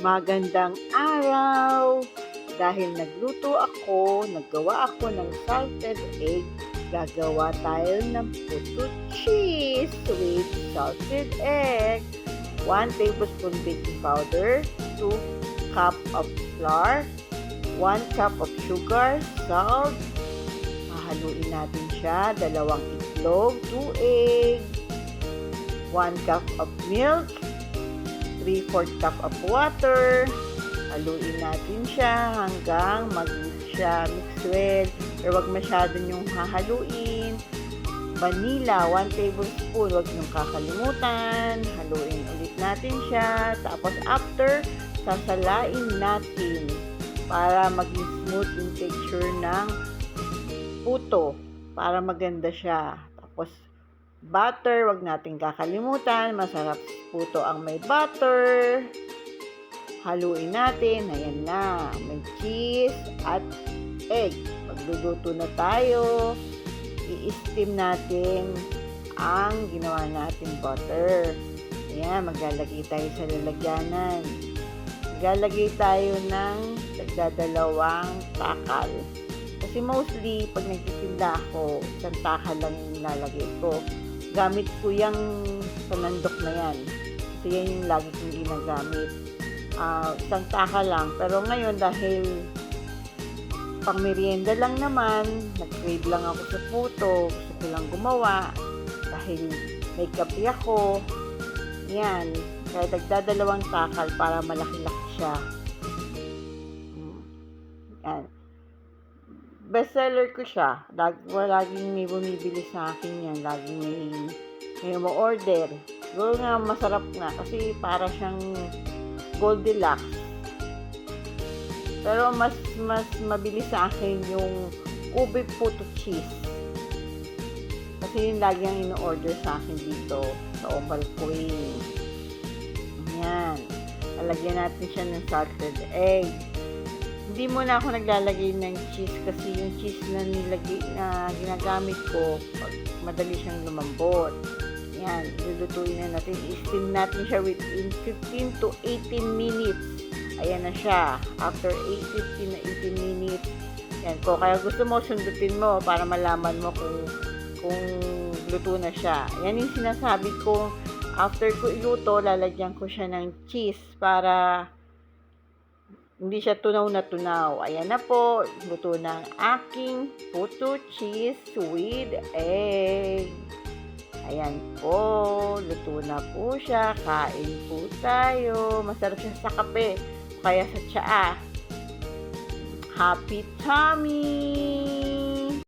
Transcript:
Magandang araw! Dahil naggawa ako ng salted egg, gagawa tayo ng puto cheese with salted egg. 1 tablespoon baking powder, 2 cup of flour, 1 cup of sugar, salt. Hahaluin natin siya, 2 itlog, 2 egg, 1 cup of milk, 3/4 cup of water. Haluin natin siya hanggang mag-mix siya. Mix well. Pero wag masyado yung hahaluin. Vanilla, 1 tablespoon. Wag niyong kakalimutan. Haluin ulit natin siya. Tapos after, sasalain natin para maging smooth yung texture ng puto. Para maganda siya. Tapos butter, wag natin kakalimutan. Masarap puto ang may butter. Haluin natin. Ayan na. May cheese at egg. Magluluto na tayo. I-steam natin ang ginawa natin butter. Ayan, maglalagay tayo sa lalagyanan. Maglalagay tayo ng tagdadalawang takal. Kasi mostly, pag nagtitinda ako, isang takal lang yung nilalagay ko. Gamit ko yung panandok na yan. Kasi yan yung lagi kong ginagamit. Isang takal lang. Pero ngayon, dahil pang merienda lang naman, nag-crave lang ako sa puto, gusto ko lang gumawa. Dahil may kape ako. Yan. Kaya nagdadalawang takal para malaki-laki siya. Yan. Bestseller ko siya. Laging may bumibili sa akin yan. Laging may mo-order. Siguro nga masarap nga kasi para siyang Goldilocks. Pero mas mabilis sa akin yung ube puto cheese. Kasi yun lagi ang in-order sa akin dito sa Ovalcoin. Ayan. Lalagyan natin siya ng salted egg. Hindi muna ako naglalagay ng cheese kasi yung cheese na ginagamit ko, madali siyang lumambot. Yan, lulutuin na natin. I-steam natin siya within 15 to 18 minutes. Ayan na siya. After 15 na 18 minutes. Yan po. Kaya gusto mo, sundutin mo para malaman mo kung luto na siya. Yan yung sinasabi ko. After ko iluto, lalagyan ko siya ng cheese para hindi siya tunaw na tunaw. Ayan na po. Luto ng aking puto cheese with egg. Ayan po, luto na po siya. Kain po tayo. Masarap siya sa kape, kaya sa tsaa. Happy tummy!